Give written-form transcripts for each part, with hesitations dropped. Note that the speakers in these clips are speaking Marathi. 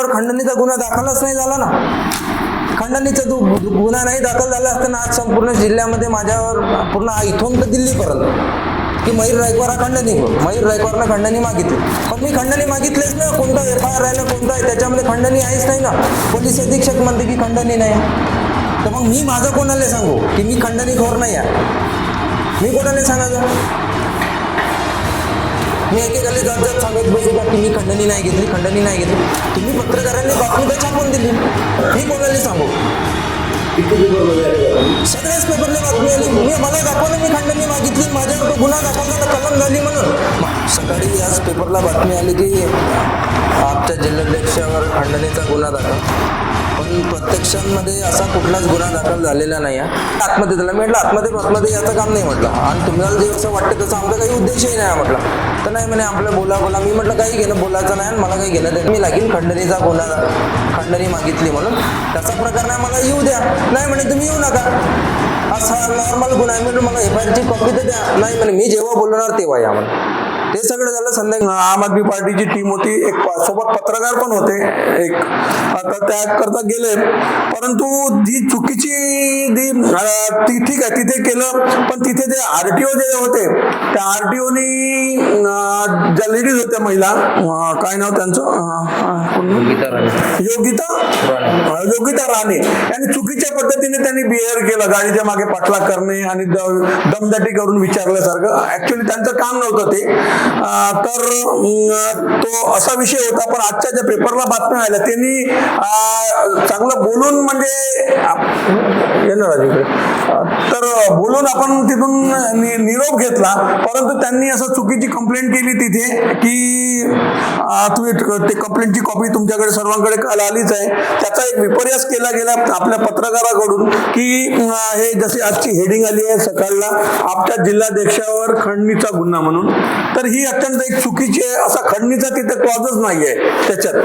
खंडणीचा गुन्हा दाखलच नाही झाला ना. खंडणीचा गुन्हा नाही दाखल झाला असताना आज संपूर्ण जिल्ह्यामध्ये माझ्यावर पूर्ण इथून तर दिल्लीपर्यंत की मयूर रायकवार हा खंडणी करू. मयूर रायकवारनं खंडणी मागितली, पण मी खंडणी मागितलीच ना. कोणता FIR आहे ना कोणता आहे त्याच्यामध्ये खंडणी आहेच नाही ना. पोलीस अधीक्षक म्हणते की खंडणी नाही, तर मग मी माझं कोणाला सांगू की मी खंडणीखोर नाही आहे? मी कोणाला सांगायचं? मी एकेकाला जात सांगत बसू का की मी खंडणी नाही घेतली, खंडणी नाही घेतली. तुम्ही पत्रकारांनी बातमी तर छापून दिली, मी कोणाला सांगू? सगळ्याच पेपरला बातमी आली, मला दाखवलं मी खंडणी मागितली, माझ्यावर तो गुन्हा दाखवला, कलम झाली म्हणून. सकाळी आज पेपरला बातमी आली की आमच्या जिल्हाध्यक्षावर खंडणीचा गुन्हा दाखल, पण प्रत्यक्षांमध्ये असा कुठलाच गुन्हा दाखल झालेला नाही आहे. आत्महत्या झाला. मी म्हटलं आत्महत्या याचं काम नाही म्हटलं, आणि तुम्हाला जे असं वाटतं तसं आमचा काही उद्देशही नाही म्हटलं. तर नाही म्हणे आपलं बोला. मी म्हटलं काही घेणं बोलायचं नाही, मला काही घेणं देणं. मी लागेल खंडणीचा गुन्हा, खंडणी मागितली म्हणून त्याचा प्रकार नाही, मला येऊ द्या. नाही म्हणे तुम्ही येऊ नका, असा नॉर्मल गुन्हा आहे. म्हटलं मला FIR ची कॉपी तर द्या. नाही म्हणे मी जेव्हा बोलणार तेव्हा या म्हणून. ते सगळं झालं. संध्याकाळी आम आदमी पार्टीची टीम होती, एक सोबत पत्रकार पण होते एक, आता त्याकरता गेले. परंतु जी चुकीची ती ठीक आहे तिथे केलं, पण तिथे ते RTO जे होते त्या RTOनी ज्या लेडीज होत्या महिला, काय नाव त्यांचं, योगिता राणे यांनी चुकीच्या पद्धतीने त्यांनी बिहेव केलं. गाडीच्या मागे पाठलाग करणे आणि दमदाटी करून विचारल्यासारखं. ऍक्च्युली त्यांचं काम नव्हतं ते. तर तो असा विषय होता. पण आजच्या ज्या पेपरला बातम्या आल्या त्यांनी चांगलं बोलून, म्हणजे तर बोलून आपण तिथून निरोप घेतला. परंतु त्यांनी असं चुकीची कंप्लेंट केली तिथे की तुम्ही ते कंप्लेंटची कॉपी तुमच्याकडे सर्वांकडे काल आलीच आहे. त्याचा एक विपर्यास केला गेला आपल्या पत्रकाराकडून की हे जसे आजची हेडिंग आली आहे सकाळला, आमच्या जिल्हाध्यक्षावर खंडणीचा गुन्हा म्हणून. तर ही अत्यंत एक चुकीची आहे. असा खंडणीचा तिथे क्लॉजच नाहीये त्याच्यात.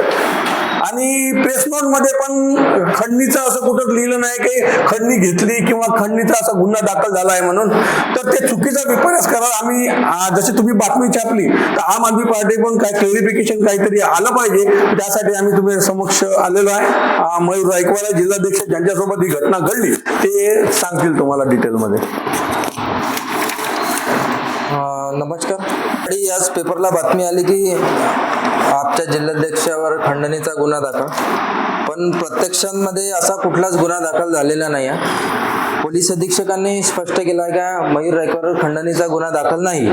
आणि प्रेस नोट मध्ये पण खंडणीचं असं कुठं लिहिलं नाही की खंडणी घेतली किंवा खंडणीचा असा गुन्हा दाखल झाला आहे म्हणून. तर ते चुकीचा विपर्यास करा. आम्ही जशी तुम्ही बातमी छापली तर आम आदमी पार्टी पण काय क्लेरिफिकेशन काहीतरी आलं पाहिजे, त्यासाठी आम्ही तुम्ही समक्ष आलेलो आहे. मयूर रायकवार जिल्हाध्यक्ष ज्यांच्यासोबत ही घटना घडली ते सांगतील तुम्हाला डिटेलमध्ये. नमस्कार. आणि आज पेपरला बातमी आली की आमच्या जिल्हाध्यक्षावर खंडणीचा गुन्हा दाखल, पण प्रत्यक्षांमध्ये असा कुठलाच गुन्हा दाखल झालेला नाही आहे. पोलीस अधीक्षकांनी स्पष्ट केलं आहे का मयूर रायकवारवर खंडणीचा गुन्हा दाखल नाही.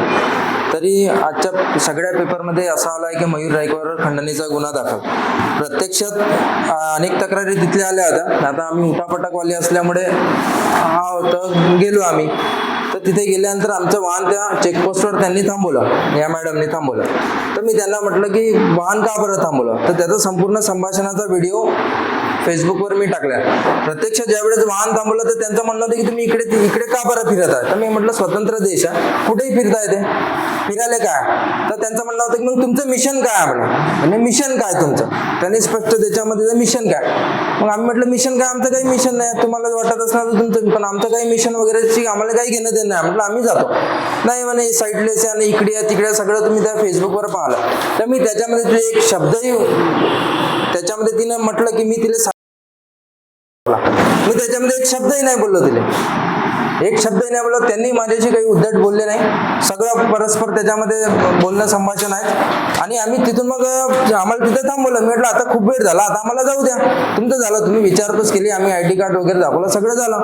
तरी आजच्या सगळ्या पेपरमध्ये असा आला आहे की मयूर रायकवारवर खंडणीचा गुन्हा दाखल. प्रत्यक्षात अनेक तक्रारी तिथले आल्या होत्या. आता आम्ही उठापटकवाले असल्यामुळे गेलो आम्ही. तर तिथे गेल्यानंतर आमचं वाहन त्या चेकपोस्टवर त्यांनी थांबवलं, या मॅडमनी थांबवलं. तर मी त्यांना म्हटलं की वाहन का बरं थांबवलं, तर त्याचा संपूर्ण संभाषणाचा व्हिडिओ फेसबुकवर मी टाकला. प्रत्यक्ष ज्यावेळेस वाहन थांबवलं तर त्यांचं म्हणणं होतं की तुम्ही इकडे का बरं फिरत आहे. तर मी म्हटलं स्वतंत्र देश आहे, कुठेही फिरता येते, फिरायला काय. तर त्यांचं म्हणणं होतं की मग तुमचं मिशन काय आहे म्हणे. मिशन काय तुमचं, त्यांनी स्पष्ट त्याच्यामध्ये मिशन काय. मग आम्ही म्हटलं मिशन काय, आमचं काही मिशन नाही, तुम्हाला वाटत असणार तुमचं, पण आमचं काही मिशन वगैरेची आम्हाला काही घेणं देणं नाही. म्हटलं आम्ही जातो. नाही म्हणे साईडलेस आणि इकडे तिकडे सगळं तुम्ही त्या फेसबुकवर पाहिलं. तर मी त्याच्यामध्ये एक शब्दही त्याच्यामध्ये तिनं म्हटलं की मी तिला त्याच्यामध्ये एक शब्दही नाही बोललो, तिला एक शब्दही नाही बोललो. त्यांनी माझ्याशी काही उद्धट बोलले नाही. सगळं परस्पर त्याच्यामध्ये बोलणं संभाषण आहे. आणि आम्ही तिथून मग आम्हाला तिथे थांबवलं. मी म्हटलं आता खूप वेळ झाला, आता आम्हाला जाऊ द्या. तुमचं झालं, तुम्ही विचारपूस केली, आम्ही ID कार्ड वगैरे दाखवलं, सगळं झालं.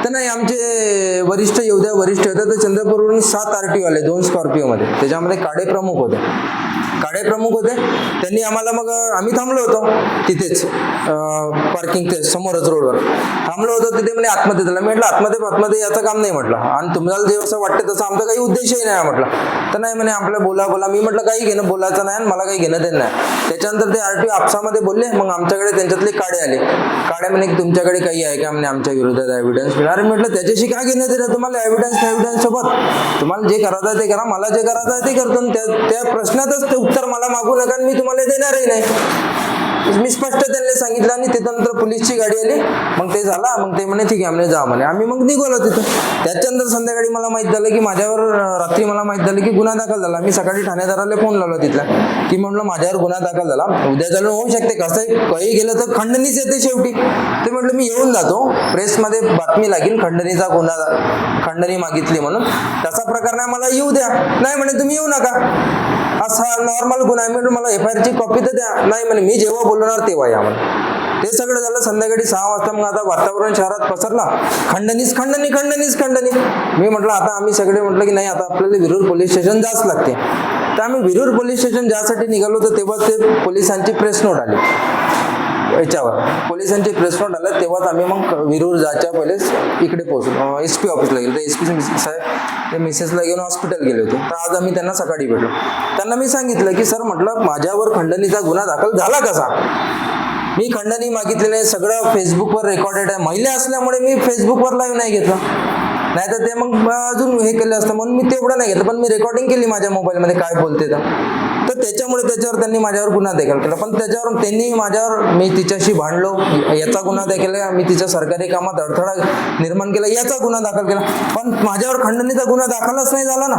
तर नाही आमचे वरिष्ठ येऊ द्या, वरिष्ठ होते. तर चंद्रपूरवरून 7 RTO आले, 2 स्कॉर्पिओमध्ये. त्याच्यामध्ये काळे प्रमुख होते. त्यांनी आम्हाला, मग आम्ही थांबलो होतो तिथेच पार्किंग समोरच रोडवर थांबलो होतो. तिथे म्हणे आत्महत्या झाला. मी म्हटलं आत्महत्या याचं काम नाही म्हटलं, आणि तुम्हाला जे असं वाटतं तसं आमचा काही उद्देशही नाही म्हटलं. तर नाही म्हणे आपलं बोला. मी म्हटलं काही घेणं बोलायचं नाही, मला काही घेणं देणं नाही. त्याच्यानंतर ते RTO आपसामध्ये बोलले. मग आमच्याकडे त्यांच्यातले काळे आले. काळे म्हणे की तुमच्याकडे काही आहे का म्हणे आमच्या विरोधात एव्हिडन्स. अरे म्हटलं त्याच्याशी काय घेणं देणं, तुम्हाला एव्हिडन्स सोबत, तुम्हाला जे करायचं आहे ते करा, मला जे करायचं आहे ते करतो. त्या प्रश्नातच ते उत्तर मला मागू नका, मी तुम्हाला देणारही नाही. मी स्पष्ट त्यांना सांगितलं आणि त्याच्यानंतर पोलीसची गाडी आली. मग ते झाला. मग ते म्हणे ठीक आहे म्हणे जा म्हणे. आम्ही मग निघालो तिथं. त्याच्यानंतर संध्याकाळी मला माहित झालं की माझ्यावर रात्री मला माहित झालं की गुन्हा दाखल झाला. मी सकाळी ठाणेदाराला फोन लावला तिथला की म्हटलं माझ्यावर गुन्हा दाखल झाला, उद्या चालून होऊ शकते, कसं काही गेलं तर खंडणीच येते शेवटी. ते म्हटलं मी येऊन जातो, प्रेसमध्ये बातमी लागेल खंडणीचा गुन्हा, खंडणी मागितली म्हणून, तसा प्रकार नाही, मला येऊ द्या. नाही म्हणे तुम्ही येऊ नका, असा नॉर्मल गुन्हा आहे. म्हटलं मला FIR ची कॉपी तर द्या. नाही म्हणे मी जेव्हा बोलणार तेव्हा या म्हणे. ते सगळं झालं. संध्याकाळी 6 वाजता मग आता वातावरण शहरात पसरला, खंडणीच खंडणी खंडणीच खंडणी. मी म्हटलं आता आम्ही सगळे म्हटलं की नाही आता आपल्याला विरूर पोलीस स्टेशन जाच लागते. तर आम्ही विरूर पोलीस स्टेशन ज्यासाठी निघालो तर तेव्हा ते पोलिसांची प्रेस नोट आली याच्यावर. पोलिसांची प्रेस नोट आल्या तेव्हाच आम्ही मग विरूर जायच्या पहिलेच इकडे पोहोचलो, SP ऑफिसला गेलो. तर SP साहेब ते मिसेसला घेऊन हॉस्पिटल गेले होते. तर आज आम्ही त्यांना सकाळी भेटलो. त्यांना मी सांगितलं की सर म्हटलं माझ्यावर खंडणीचा गुन्हा दाखल झाला कसा, मी खंडणी मागितली नाही, सगळं फेसबुकवर रेकॉर्डेड आहे. महिला असल्यामुळे मी फेसबुकवर लाईव्ह नाही घेतलं, नाही तर ते मग अजून हे केलं असतं म्हणून मी तेवढं नाही घेतलं. पण मी रेकॉर्डिंग केली माझ्या मोबाईलमध्ये काय बोलते तर त्याच्यामुळे त्याच्यावर त्यांनी माझ्यावर गुन्हा दाखल केला. पण त्याच्यावर त्यांनी माझ्यावर, मी तिच्याशी भांडलो याचा गुन्हा दाखल केला, मी तिच्या सरकारी कामात अडथळा निर्माण केला याचा गुन्हा दाखल केला. पण माझ्यावर खंडणीचा गुन्हा दाखलच नाही झाला ना.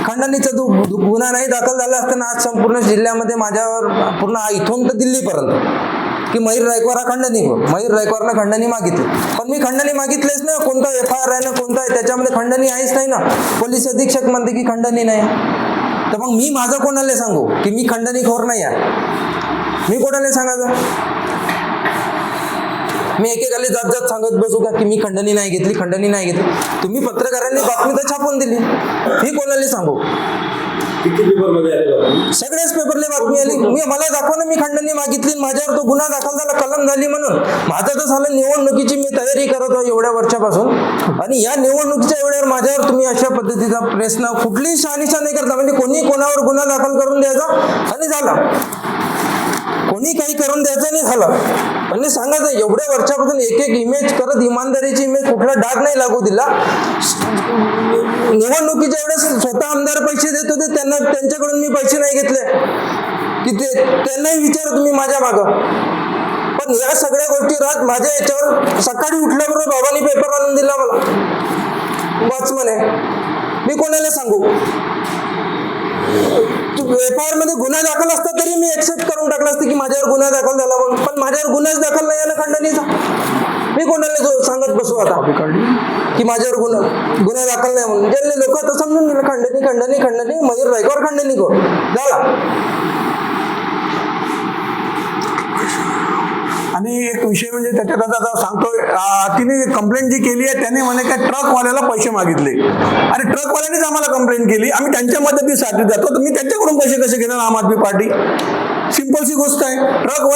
खंडणीचा गुन्हा नाही दाखल झाला असताना आज संपूर्ण जिल्ह्यामध्ये माझ्यावर पूर्ण इथून तर दिल्लीपर्यंत की मयूर रायकवार हा खंडणी हो, मयूर रायकवारनं खंडणी मागितली. पण मी खंडणी मागितलीच नाही. कोणता FIR आहे ना कोणता आहे त्याच्यामध्ये खंडणी आहेच नाही ना. पोलीस अधीक्षक म्हणते की खंडणी नाही. तर मग मी माझं कोणाला सांगू की मी खंडणीखोर नाही आहे? मी कोणाला सांगायचं? मी एकेकाला जात जात सांगत बसू का की मी खंडणी नाही घेतली, खंडणी नाही घेतली? तुम्ही पत्रकारांनी बातमी तर छापून दिली, मी कोणाला सांगू? सगळ्याच पेपरला बातमी आली. मला दाखवा ना मी खंडणी मागितली, माझ्यावर तो गुन्हा दाखल झाला, कलम झाली म्हणून. माझं तर झालं निवडणुकीची मी तयारी करत होतो एवढ्या वर्षापासून, आणि या निवडणुकीच्या एवढ्यावर माझ्यावर तुम्ही अशा पद्धतीचा प्रश्न कुठलीही शहानिशा नाही करता. म्हणजे कोणी कोणावर गुन्हा दाखल करून द्यायचा आणि झाला, कोणी काही करून द्यायचं नाही झालं. म्हणजे सांगायचं एवढ्या वर्षापासून एक एक इमेज करत इमानदारीची इमेज कुठला डाग नाही लागू दिला. निवडणुकीच्या एवढ्या स्वतः आमदार पैसे देत होते, त्यांना त्यांच्याकडून मी पैसे नाही घेतले की ते त्यांनाही विचारा तुम्ही माझ्या मागं. पण या सगळ्या गोष्टी राहत माझ्या याच्यावर सकाळी उठल्याबरोबर बाबांनी पेपर आणून दिला मला, बस म्हणे. मी कोणाला सांगू? FIR मध्ये गुन्हा दाखल असता तरी मी एक्सेप्ट करून टाकलं असतं की माझ्यावर गुन्हा दाखल झाला म्हणून. पण माझ्यावर गुन्हाच दाखल नाही आला खंडणीचा. मी कोणाला सांगत बसू आता की माझ्यावर गुन्हा दाखल नाही म्हणून? ज्यांनी लोक तर समजून गेलं खंडणी खंडणी खंडणी, मयूर रायकवार खंडणी करू झाला. आणि एक विषय म्हणजे त्याच्यात आता सांगतोय, तिने कंप्लेंट जी केली आहे त्याने म्हणे काय ट्रकवाल्याला पैसे मागितले, आणि ट्रकवाल्यानेच आम्हाला कंप्लेंट केली, आम्ही त्यांच्या मदतीसाठी जातो, तर मी त्यांच्याकडून पैसे कसे घेणार आम आदमी पार्टी? सिंपल सी गोष्ट आहे.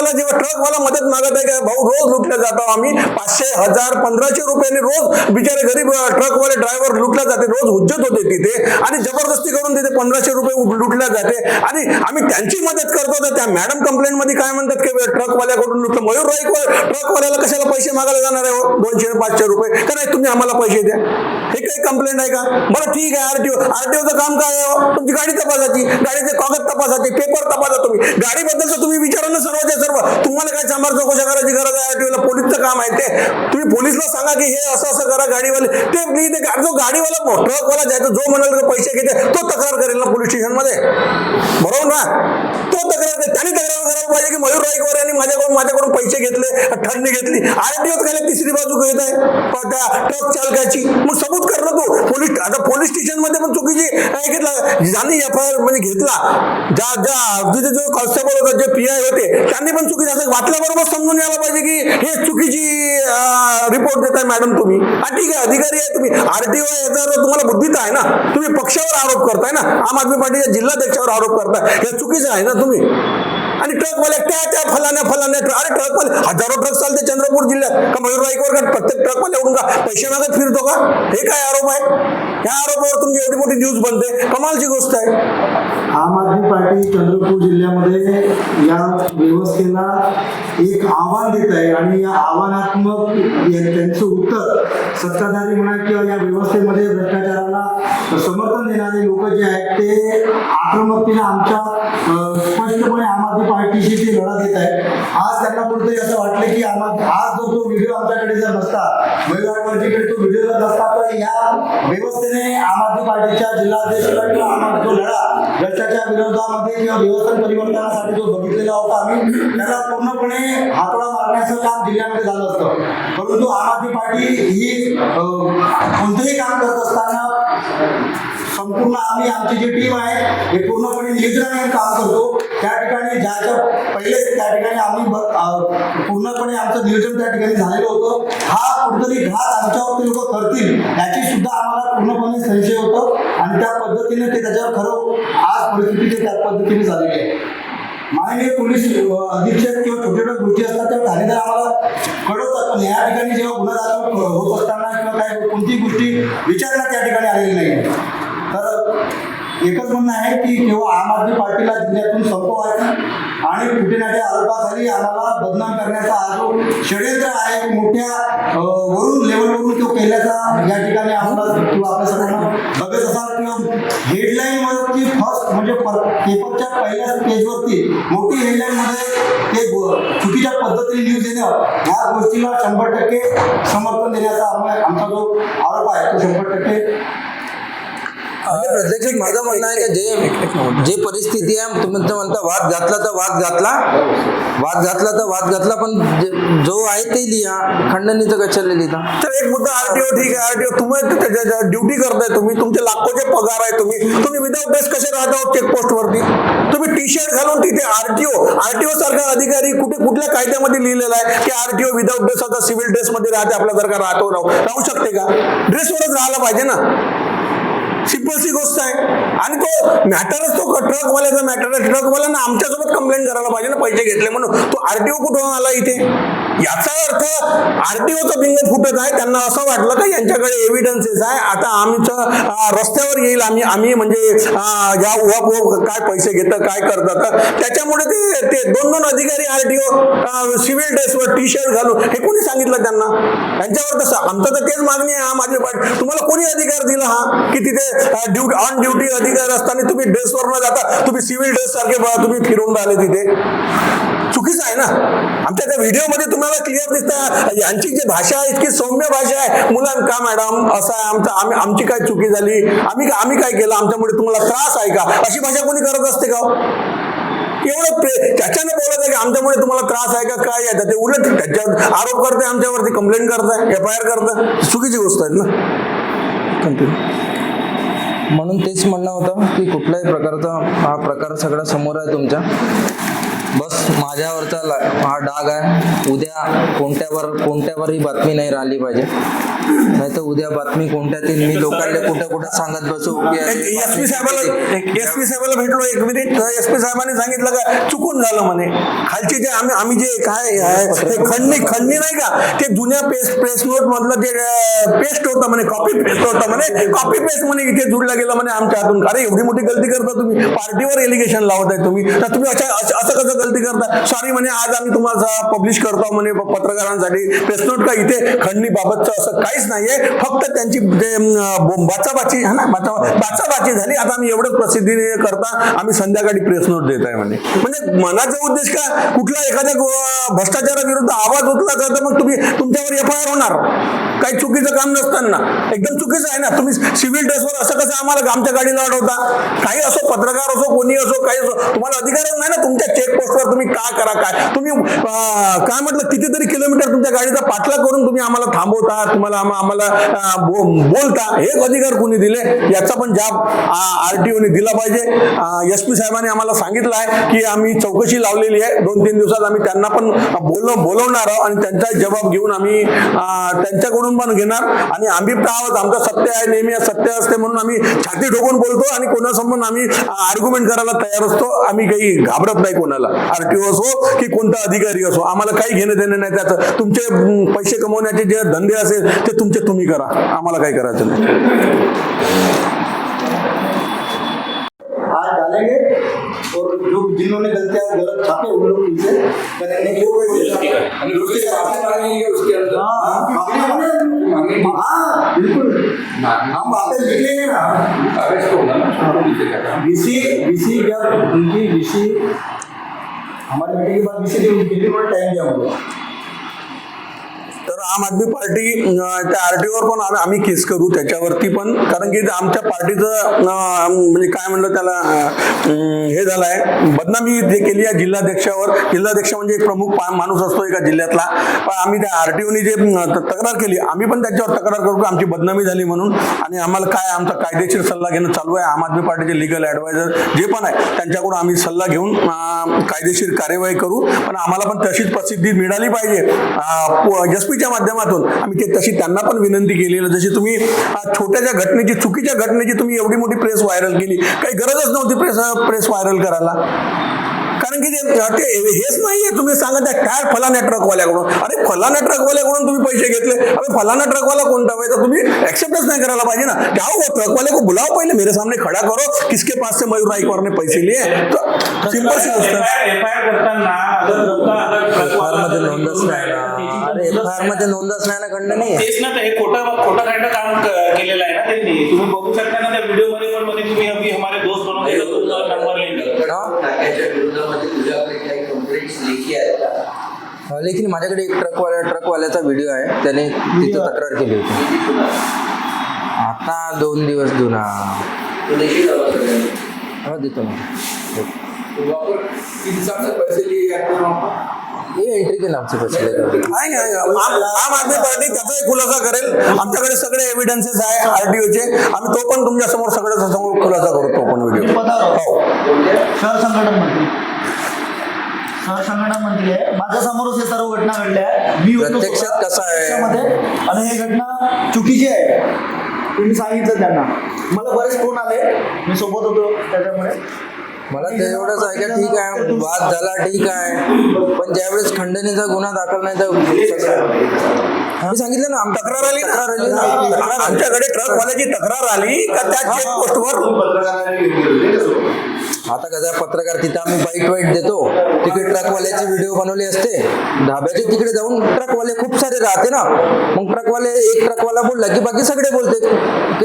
जेव्हा ट्रकवाला मदत मागत आहे का भाऊ, रोज लुटल्या जातो आम्ही, 500, 1000, 1500 रुपयाने रोज बिचारे गरीब ट्रकवाले ड्रायव्हर लुटल्या जाते, रोज हुज्जत होते तिथे, आणि जबरदस्ती करून तिथे 1500 रुपये लुटल्या जाते, आणि आम्ही त्यांची मदत करतो. तर त्या मॅडम कंप्लेंट मध्ये काय म्हणतात की ट्रकवाल्याकडून लुटलं. मयूर रायकवार ट्रकवाल्याला कशाला पैसे मागायला जाणार आहे? 200-500 रुपये का नाही, तुम्ही आम्हाला पैसे द्या, हे काही कंप्लेंट आहे का? बरं ठीक आहे, आरटीओचं काम काय आहे? तुमची गाडी तपासायची, गाडीचे कागद तपासायचे, पेपर तपासा. तुम्ही गाडीबद्दलचं तुम्ही विचारा ना सर्वच्या सर्व. तुम्हाला काय चांभार चौकशा करायची गरज आहे? आरटीओला पोलीसचं काम आहे ते. तुम्ही पोलीसला सांगा की हे असं असं करा, गाडीवाले ते प्लीज, जो गाडीवाला ट्रकवाला जायचं, जो म्हणाल पैसे घेते तो तक्रार करेल ना पोलीस स्टेशन मध्ये, बरोबर ना? तो तक्रार करेल. त्यांनी तक्रार करायला पाहिजे की मयूर रायकवार यांनी माझ्याकडून पैसे घेतले, खंडणी घेतली. आरटीओत काय तिसरी बाजू घेत आहे त्या ट्रक चालकाची, मग सबूत कर ना तू. आता पोलीस स्टेशन मध्ये पण चुकीची काय घेतला, ज्यांनी FIR म्हणजे घेतला, ज्या जो कॉन्स्टेबल होता, जे PI होते, त्यांनी पण चुकीचं असं वाटल्याबरोबर समजून यायला पाहिजे की हे चुकीची रिपोर्ट देताय मॅडम तुम्ही. ठीक आहे, अधिकारी आहे तुम्ही, RTO आहे, याचा अर्थ तुम्हाला बुद्धी तर आहे ना. तुम्ही पक्षावर आरोप करताय ना, आम आदमी पार्टीच्या जिल्हाध्यक्षावर आरोप करताय, हे चुकीचं आहे ना तुम्ही. आणि ट्रकवाले त्या फलाण्या अरे ट्रकवाले हजारो ट्रक चालते चंद्रपूर जिल्ह्यात, का मयूर रायकवार का प्रत्येक ट्रकवाले एवढून का पैसे मागत फिरतो का? हे काय आरोप आहे? ह्या आरोपावर तुमची एवढी मोठी न्यूज बनते, कमालची गोष्ट आहे. आम आदमी पार्टी चंद्रपूर जिल्ह्यामध्ये या व्यवस्थेला एक आव्हान देत आहे आणि या आव्हानात्मक त्यांचं उत्तर सत्ताधारी म्हणा किंवा या व्यवस्थेमध्ये भ्रष्टाचाराला समर्थन देणारे लोक जे आहेत ते आक्रमकतेने आमच्या स्पष्टपणे आम आदमी पार्टीशी ते लढा देत आहेत. आज त्यांना कुठेतरी असं वाटलं की आज जर तो व्हिडिओ आमच्याकडे जर नसता, महिलांकडे तो व्हिडिओ जर नसता तर या व्यवस्थेने आम आदमी पार्टीच्या जिल्हाध्यक्षाला किंवा आम्हाला जो लढा भ्रष्टाचार विरोधामध्ये किंवा व्यवस्था परिवर्तनासाठी जो बघितलेला होता आम्ही त्याला पूर्णपणे हातोडा मारण्याचं काम जिल्ह्यामध्ये झालं असतं. परंतु आम आदमी पार्टी ही कोणतंही काम करत असताना संपूर्ण आम्ही आमची जी टीम आहे हे पूर्णपणे नियोजनाने काम करतो. त्या ठिकाणी ज्याच्या पहिले त्या ठिकाणी आम्ही पूर्णपणे आमचं नियोजन त्या ठिकाणी झालेलं होतं. हा कुठेतरी घात आमच्यावरती लोक करतील याची सुद्धा आम्हाला पूर्णपणे संशय होतो आणि त्या पद्धतीने ते त्याच्यावर खरं आज परिस्थिती ते त्या पद्धतीने झालेली आहे. माननीय पोलीस अधीक्षक किंवा छोट्या छोट्या गोष्टी असतात त्या ठाणेदार आम्हाला कळवतात, पण या ठिकाणी जेव्हा गुन्हा दाखल होत असताना किंवा काय कोणतीही गोष्टी विचारण्यात त्या ठिकाणी आलेली नाही. तर एकच म्हणणं आहे की केवळ आम आदमी पार्टीला जिल्ह्यातून संपवायचं आणि कुठेनाट्या आरोपाखाली आम्हाला बदनाम करण्याचा हा जो षडयंत्र आहे मोठ्या वरून लेवलवरून तो केल्याचा या ठिकाणी आम्हाला किंवा आपल्या सर्वांना बघत असाल किंवा हेडलाईन वरती फर्स्ट म्हणजे पेपरच्या पहिल्या पेजवरती मोठी हेडलाईन मध्ये ते चुकीच्या पद्धतीने न्यूज देणं या गोष्टीला 100% समर्थन देण्याचा आमचा जो आरोप आहे तो 100% म्हणजे प्रत्यक्षात माझं म्हणणं आहे की जे परिस्थिती आहे तुम्ही म्हणता वाद घातला तर वाद घातला पण जो आहे ते लिहा, खंडणीचं कशाला लिहिता. तर एक मुद्दा आरटीओ ठीक आहे, आरटीओ तुम्ही ड्युटी करताय, तुमचे लाखोचे पगार आहे, तुम्ही विदाउट ड्रेस कसे राहता चेकपोस्ट वरती? तुम्ही टी शर्ट घालून तिथे आरटीओ सारखा अधिकारी कुठल्या कायद्यामध्ये लिहिलेला आहे की आरटीओ विदाउट ड्रेस आता सिव्हिल ड्रेस मध्ये राहते आपल्यासारखा राहू शकते का? ड्रेसवरच राहायला पाहिजे ना. सिंपलची गोष्ट आहे. आणि तो मॅटरच तो ट्रकवाल्याचा मॅटर आहे. ट्रकवाल्यानं आमच्यासोबत कंप्लेंट करायला पाहिजे ना पैसे घेतले म्हणून. तो आरटीओ कुठून आला इथे? याचा अर्थ आरटीओचं बिंग फुटत आहे. त्यांना असं वाटलं का यांच्याकडे एव्हिडन्सेस आहे, आता आमचं रस्त्यावर येईल, आम्ही म्हणजे या उहापोह काय पैसे घेतं काय करतात. त्याच्यामुळे ते दोन अधिकारी आरटीओ सिव्हिल ड्रेसवर टी शर्ट घालून, हे कोणी सांगितलं त्यांना? त्यांच्यावर तसं आमचं तर तेच मागणी आहे आम आदमी पार्टी. तुम्हाला कोणी अधिकार दिला हा की तिथे ऑन ड्युटी अधिकार असताना तुम्ही ड्रेसवर न जाता तुम्ही सिव्हिल ड्रेस सारखे तुम्ही फिरून राहिले तिथे? चुकीचं आहे ना. आमच्या त्या व्हिडिओमध्ये तुम्हाला क्लिअर दिसतं यांची जी भाषा आहे इतकी सौम्य भाषा आहे. का मॅडम असं आहे आमची काय चुकी झाली, आम्ही काय केलं, आमच्यामुळे तुम्हाला त्रास आहे का, अशी भाषा कोणी करत असते का? एवढं त्याच्याने बोलत आहे की आमच्यामुळे तुम्हाला त्रास आहे का काय आहे, ते उलट त्याच्यावर आरोप करते, आमच्यावरती कंप्लेंट करताय, FIR करताय. चुकीची गोष्ट आहे ना. कंटिन्यू. म्हणून तेच म्हणणं होतं की कुठल्याही प्रकारचा हा प्रकार सगळा समोर आहे तुमच्या. बस माझ्यावरचा हा डाग आहे. उद्या कोणत्यावर ही बातमी नाही राहिली पाहिजे, नाही तर उद्या बातमी कोणत्यातील मी लोकांना कुठं सांगत बसू की एसपी साहेबाला भेटलो 1 मिनिट. एसपी साहेबांनी सांगितलं का चुकून झालं म्हणे. खालची जे आम्ही जे काय खंडणी नाही का, ते जुन्या प्रेस नोट मधलं ते पेस्ट होतं म्हणे, कॉपी पेस्ट होतं म्हणे, कॉपी पेस्ट म्हणे इथे जुडला गेला म्हणे आमच्या हातून. अरे एवढी मोठी गलती करता तुम्ही, पार्टीवर एलिगेशन लावताय तुम्ही, तर तुम्ही असं कसं गलती करता? सॉरी म्हणे आज आम्ही तुम्हाला पब्लिश करतो म्हणे पत्रकारांसाठी प्रेस नोट. का इथे खंडणी बाबतचं असं काहीच नाहीये, फक्त त्यांची बाचाबाची झाली. आता आम्ही एवढंच प्रसिद्धी करता आम्ही संध्याकाळी प्रेस नोट देत आहे म्हणे. म्हणजे मनाचा उद्देश का कुठला एखाद्या भ्रष्टाचाराविरुद्ध आवाज उठला तर मग तुमच्यावर FIR होणार. काही चुकीचं काम नसताना एकदम चुकीचं आहे ना. तुम्ही सिव्हिल ड्रेसवर असं कसं आम्हाला आमच्या गाडीला अडवता? काही असो, पत्रकार असो, कोणी असो, काही असो, तुम्हाला अधिकारच नाही ना तुमच्या चेकपोस्टवर तुम्ही काय करा काय. तुम्ही काय म्हटलं कितीतरी किलोमीटर तुमच्या गाडीचा पाठलाग करून तुम्ही आम्हाला थांबवता, तुम्हाला आम्हाला बोलता. हे अधिकार कोणी दिले? याचा पण जाब आरटीओने दिला पाहिजे. SP साहेबांनी आम्हाला सांगितलं आहे की आम्ही चौकशी लावलेली आहे. 2-3 दिवसात आम्ही त्यांना पण बोलवणार आहोत आणि त्यांचा जबाब घेऊन आम्ही त्यांच्याकडून पण घेणार. आणि आम्ही आहोत, आमचं सत्य आहे, नेहमी सत्य असते म्हणून आम्ही छाती ठोकून बोलतो आणि कोणासमोर आम्ही आर्ग्युमेंट करायला तयार असतो. आम्ही काही घाबरत नाही कोणाला, आरटीओ असो की कोणता अधिकारी असो. आम्हाला काही घेणं देणं नाही त्याचं. तुमचे पैसे कमवण्याचे जे धंदे असेल ते तुम्ही करा, आम्हाला काही करायचं नाही. आज डालेंगे और जो जिन्होंने गलतियां गलत छापे उन लोग उनसे करेंगे हाँ बिल्कुल हम वापस लिख लेंगे ना बीसी जब उनकी बीसी हमारे मीटिंग के बाद बीसी दिल्ली में टाइम दिया मुझे तर आम आदमी पार्टी त्या आरटीओवर पण आम्ही केस करू त्याच्यावरती पण, कारण की आमच्या पार्टीचं म्हणजे काय म्हणलं त्याला हे झालं आहे, बदनामी जे केली आहे जिल्हाध्यक्षावर. जिल्हाध्यक्ष म्हणजे एक प्रमुख माणूस असतो एका जिल्ह्यातला, पण आम्ही त्या आरटीओनी जे तक्रार केली आम्ही पण त्याच्यावर तक्रार करू आमची बदनामी झाली म्हणून. आणि आम्हाला काय आमचा कायदेशीर सल्ला घेणं चालू आहे. आम आदमी पार्टीचे लिगल ॲडवायझर जे पण आहे त्यांच्याकडून आम्ही सल्ला घेऊन कायदेशीर कार्यवाही करू. पण आम्हाला पण तशीच प्रसिद्धी मिळाली पाहिजे. एसपीच्या माध्यमातून आम्ही ते तशी त्यांना पण विनंती केलेली. जशी तुम्ही छोट्याच्या घटनेची चुकीच्या घटनेची तुम्ही एवढी मोठी प्रेस व्हायरल केली, काही गरजच नव्हती प्रेस व्हायरल करायला. कारण की ते हेच नाहीये. तुम्ही सांगत आहे काय फलाण्या ट्रकवाल्याकडून, अरे फलाण्या ट्रकवाल्याकडून तुम्ही पैसे घेतले, अरे फलाना ट्रकवाला कोणता पाहिजे तर तुम्ही ऍक्सेप्टच नहीं करायला पाहिजे ना. जाओ वो ट्रकवाले को बुलाओ, पहले मेरे सामने खड़ा करो, किसके पास से मयूर रायकवार ने पैसे लिए. तो सिंपल सी गोष्ट आहे. एफआयआर मध्ये नोंदच नाही ना. अरे एफआयआर मध्ये नोंदच नाही ना खंडणी. तेच ना, हे खोटा खांड काम केलेलं आहे ना त्यांनी. तुम्ही बघू शकता ना त्या व्हिडिओ मध्ये पण मध्ये तुम्ही अभी हमारे दोस्त बनवले नंबर लेकिन माझ्याकडे एक ट्रकवाल्याचा व्हिडिओ आहे, त्याने तिथं तक्रार केली होती आता 2 दिवस जुना. हो देतो ना. ये एंट्री के नाम से पैसे नाही आम आदमी पार्टी त्याचाही खुलासा करेल. आमच्याकडे सगळे एव्हिडन्सेस आहे आरटीओचे. आम्ही तो पण तुमच्या समोर सगळ्या समोर खुलासा करू. तो पण व्हिडिओ शहर संघटन मंत्री आहे. माझ्या समोरच हे सर्व घटना घडल्या. मी प्रत्यक्षात कसं आहे आणि हे घटना चुकीची आहे. तुम्ही सांगितलं त्यांना. मला बरेच फोन आले, मी सोबत होतो त्याच्यामुळे. मला ते एवढंच आहे का ठीक आहे वाद झाला ठीक आहे, पण ज्यावेळेस खंडणीचा गुन्हा दाखल नाही तर मी सांगितलं ना तक्रार आली ना. आमच्याकडे ट्रकवाल्याची तक्रार आली का त्या चेकपोस्टवर. आता कसं पत्रकार तिथं आम्ही वाईट देतो. तिकडे ट्रकवाल्याची व्हिडिओ बनवली असते, ढाब्याचे तिकडे जाऊन ट्रकवाले खूप सारे राहते ना. मग एक ट्रकवाला बोलला की बाकी सगळे बोलते की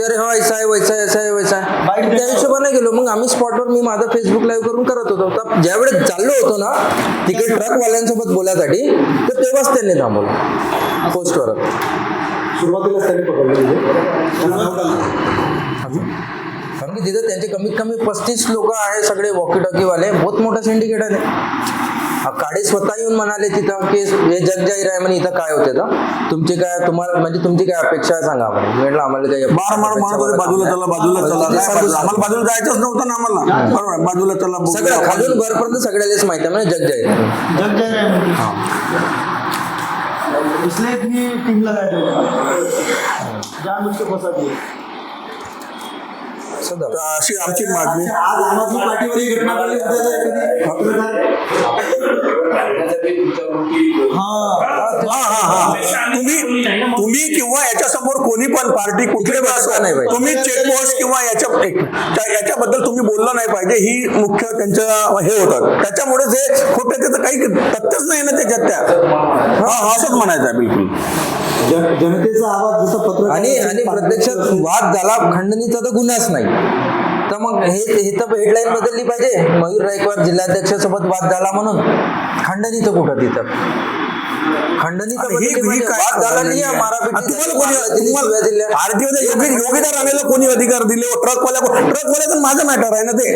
अरे हा ऐसा आहे वैसा आहे, ऐसा आहे वैसा आहे. त्या हिशोबाने गेलो. मग आम्ही स्पॉटवर मी माझा फेसबुक लाईव्ह करून करत होतो. तर ज्यावेळेस चाललो होतो ना तिकडे ट्रकवाल्यांसोबत बोलायसाठी, तर तेव्हाच त्यांनी थांबवलं पोस्टवर. सुरुवातीला त्यांनी पकडले कारण की तिथं त्यांचे कमीत कमी 35 लोक आहे, सगळे वॉकी टॉकीवाले. बहुत मोठा सिंडिकेट आहे. काळे स्वतः येऊन म्हणाले तिथं की हे जग जाहीर आहे म्हणे, इथं काय होते तर तुमची काय अपेक्षा आहे सांगा म्हणे. म्हटलं आम्हाला काही बाजूला चला आम्हाला बाजूला जायचंच नव्हतं ना आम्हाला. बरोबर बाजूला चला. सगळं खालून वरपर्यंत सगळ्यालाच माहिती आहे म्हणजे जग जाहीर आहे. इसलिए इतनी टीम लगाई जानबूझ के फंसा दिए. अशी आमची मागणी. आज आम आदमी पार्टीवर ही घटना घडली तुम्ही किंवा याच्या समोर कोणी पण पार्टी कुठले नाही पाहिजे. तुम्ही चेकपोस्ट किंवा याच्याबद्दल तुम्ही बोललं नाही पाहिजे. ही मुख्य त्यांचं हे होतं. त्याच्यामुळे जे खोटे त्याचं काही तथ्यच नाही ना त्याच्यात. त्या असंच म्हणायचं आहे बिलकुल. जनतेचा आवाज जसं पत्र आणि प्रत्यक्षात वाद झाला खंडणीचा तर गुन्हाच नाही. तर मग हे तर हेडलाईन बदलली पाहिजे. मयूर रायकवार जिल्हाध्यक्षासोबत वाद झाला म्हणून खंडणी तर कुठं तिथं खंडणी तर वाद झाला नाही. योगीदार आणायला कोणी अधिकार दिले. ट्रकवाल्याचं माझं मॅटर आहे ना ते.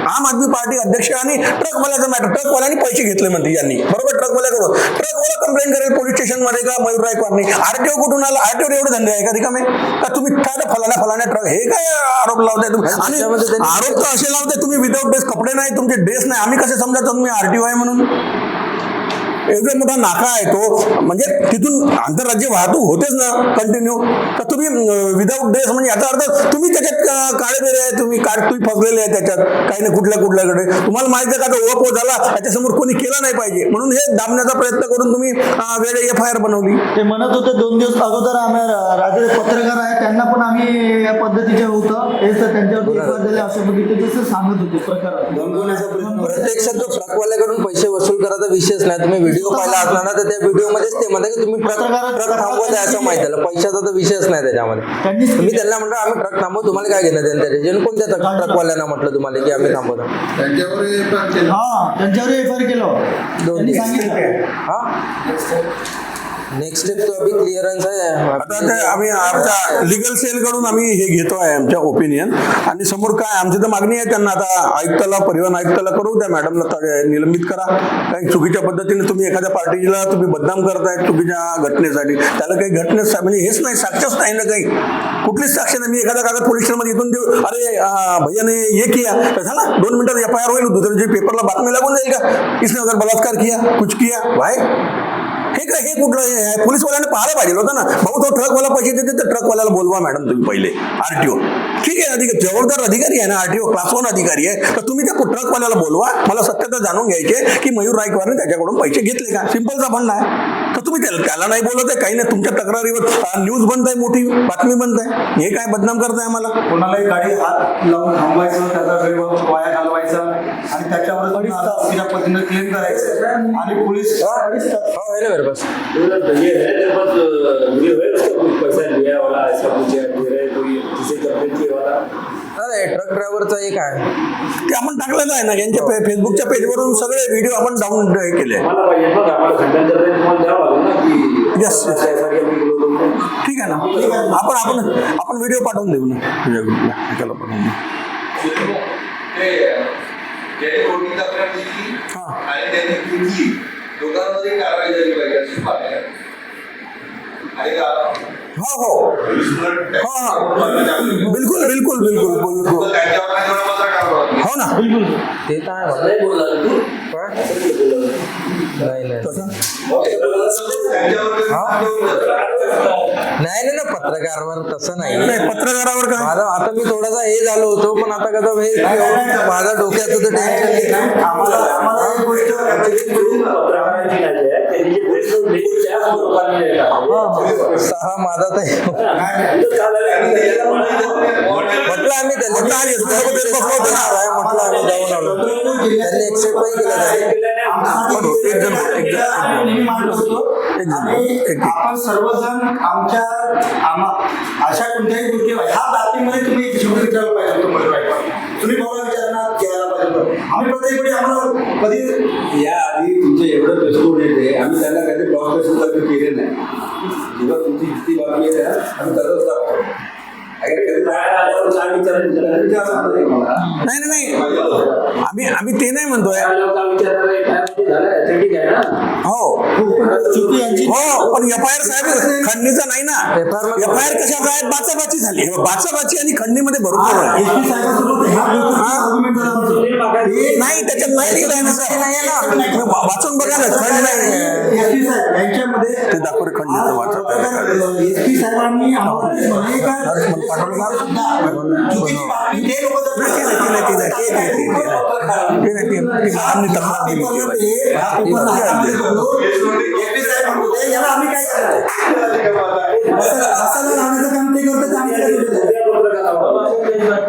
आम आदमी पार्टी अध्यक्ष आणि ट्रकवाल्याचं मॅटर. ट्रकवाल्याने पैसे घेतले म्हणते यांनी, बरोबर. ट्रकवाल्याकडून ट्रकवाला कंप्लेंट करेल पोलीस स्टेशन मध्ये का मयूर रायकवारने. आरटीओ कुठून आला. आरटीओ एवढे धंदे आहे का रिकामे का तुम्ही काय फलाण्या ट्रक हे काय आरोप लावताय तुम्ही. आणि आरोप तर असे लावताय तुम्ही विदाऊट ड्रेस, कपडे नाही तुमचे, ड्रेस नाही. आम्ही कसे समजायचं तुम्ही आरटीओ आहे म्हणून. एवढा मोठा नाका आहे तो, म्हणजे तिथून आंतरराज्य वाहतूक होतेच ना कंटिन्यू. तर तुम्ही विदाऊट ड्रेस म्हणजे याचा अर्थ तुम्ही त्याच्यात काळे बेरे आहे, तुम्ही फसलेले आहे त्याच्यात काही ना कुठल्याकडे. तुम्हाला माहिती आहे का आता ओळख झाला त्याच्यासमोर कोणी केला नाही पाहिजे म्हणून हे दाबण्याचा प्रयत्न करून तुम्ही वेगळे FIR बनवली. ते म्हणत होते 2 दिवस अगोदर आम्ही राजे पत्रकार आहे त्यांना पण आम्ही या पद्धतीचे होतं हे तर त्यांच्यावर अशा पद्धतीचे जसं सांगत होते प्रकार. प्रत्यक्षात तो ट्रकवाल्याकडून पैसे वसूल करायचा विषयच नाही. तुम्ही व्हिडिओ पाहिला असला ना तर त्या व्हिडिओ मध्येच ते म्हणतात की तुम्ही ट्रक थांबवत आहे असं माहिती झालं. पैशाचा तर विषयच नाही त्याच्यामध्ये. तुम्ही त्यांना म्हणता आम्ही ट्रक थांबवू, तुम्हाला काय घेणं देणं त्याचे. कोणत्या ट्रकवाल्यांना म्हटलं तुम्हाला की आम्ही थांबवतो? त्यांच्यावर FIR केलं त्यांनी सांगितलं. हा नेक्स्ट स्टेप तो अभी क्लिअरन्स आहे. आता ते आम्ही आमच्या लिगल सेल कडून आम्ही हे घेतो आहे आमच्या ओपिनियन आणि समोर काय आमची तर मागणी आहे त्यांना आता आयुक्ताला परिवहन आयुक्ताला करू द्या, मॅडमला निलंबित करा. काही चुकीच्या पद्धतीने तुम्ही एखाद्या पार्टीला तुम्ही बदनाम करताय चुकीच्या घटनेसाठी. त्याला काही घटनेच म्हणजे हेच नाही, साक्षच नाही ना काही, कुठलीच साक्ष नाही. मी एखादा कागद पोलीस स्टेशनमध्ये इथून देऊ, अरे भैयाने हे किया तर झाला 2 मिनिटात FIR होईल, दुसऱ्या दिवशी पेपरला बातमी लागून जाईल का इसने अगर बलात्कार किया कुछ किया भाई. हे काय हे कुठलं पोलीसवाल्याने पाहायला पाहिजे होतं ना. भाऊ तो ट्रकवाला पैसे देते तर ट्रकवाल्याला बोलवा मॅडम तुम्ही पहिले RTO. ठीक आहे, जबाबदार अधिकारी आहे ना RTO, क्लास 1 अधिकारी आहे, तर तुम्ही त्या ट्रकवाल्याला बोलवा. मला सत्यता जाणून घ्यायचे की मयूर नाईकवारने त्याच्याकडून पैसे घेतले का, सिंपलचा म्हणणं आहे. तर तुम्ही त्याला नाही बोलत आहे, काही नाही, तुमच्या तक्रारीवर न्यूज बनत आहे, मोठी बातमी बनत आहे. हे काय बदनाम करताय आम्हाला. कोणालाही गाडी हात लावून थांबवायचं, त्याचा वेळ वाया घालवायचा आणि त्याच्यावर पद्धतीने क्लेम करायचं आणि पोलीस बस ये है तेरे पास वीडियो है उसका कुछ पैसा लिया वाला ऐसा कुछ है कोई किसी कंप्लेंट किया वाला? अरे ट्रक ड्रायव्हरचा एक आहे ते आपण टाकलेलं आहे ना यांच्या फेसबुकच्या पेजवरून सगळे व्हिडिओ आपण डाऊन केले. मला पाहिजे बघ आम्हाला खंडन करता तुम्हाला द्यावं लागेल ना की Yes, yes. ऐसा की आम्ही बोलतो. ठीक आहे ना, आपण व्हिडिओ पाठवून देऊ ना तुझ्या ग्रुपला, त्याला पाठवून देऊ. ज्याने कोणी तक्रार दिली हां. आणि त्यांनी घेतली दोघांमध्ये कारवाई झाली पाहिजे अशी मागणी आहे. आणि हो बिलकुल बिलकुल बिलकुल बिलकुल त्यांच्यावर नाही थोडं पत्र काढावं. हो ना बिलकुल. ते तर आहे. नाही बोलला तू काय? नाही तसं नाही ना पत्रकारावर तसं नाही. नाही पत्रकारावर काय माझा आता मी थोडासा हे झालो होतो पण आता कसं हे माझा डोक्याचं तर टेन्शन आम्हाला एक गोष्ट सहा माझा तर म्हटलं आम्ही त्यांनी म्हटलं आम्ही जाऊन आलो त्यांनी एक्सेप्टही केलं. आपण सर्वजण आमच्या अशा कोणत्याही गोष्टी ह्या बाबतीमध्ये तुम्ही एक शब्द विचारला पाहिजे तुम्ही भावना विचारणार घ्यायला पाहिजे. आम्ही प्रत्येक वेळी आम्हाला कधी या आधी तुमचे एवढं दस्तूर येते आम्ही त्यांना काही ब्लॉक स्टेशन तर केले नाही. जेव्हा तुमची जितकी बातमी आहे आम्ही तसंच टाकतो. नाही नाही आम्ही ते नाही म्हणतोय. हो चुकी यांची हो पण FIR साहेब खंडणीचा नाही ना. FIR कशाचा आहे, बाचाबाची झाली. बाचाबाची आणि खंडणीमध्ये भरपूर आहे. SP साहेबांसोबत argument झाला आमचं. नाही त्याच्यात नाही लिहिलंय ना सर, वाचून बघा ना खंड नाही. SP साहेब यांच्यामध्ये ते दाखवर खंडीचं वाचत SP साहेबांनी आम्हाला ते म्हणे का चुकीची बातमी ते लोक जर SP साहेब म्हणतो याला आम्ही काय करायचं मसाला लावण्याचं काम ते करतात आम्ही काय करतो.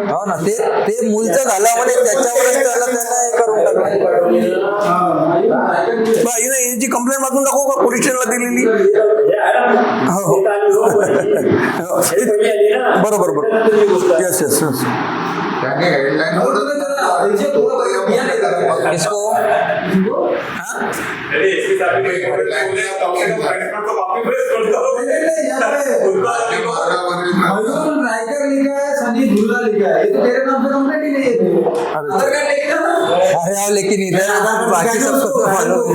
हो ना ते मूलचं झालं म्हणे त्याच्यावरच त्यांना हे करून टाकलं. याची कंप्लेंट वाचून दाखवू का पोलीस स्टेशनला दिलेली. बरोबर बरोबर येस येस येस. इसको रायकर लिखा है, संजीव धुर्रा लिखा है, ये तो तेरे नाम से कंप्लेंट ही नहीं है. आधार कार्ड लेके जाना. अरे आओ लेकिन इधर बाकी सबको तो मालूम.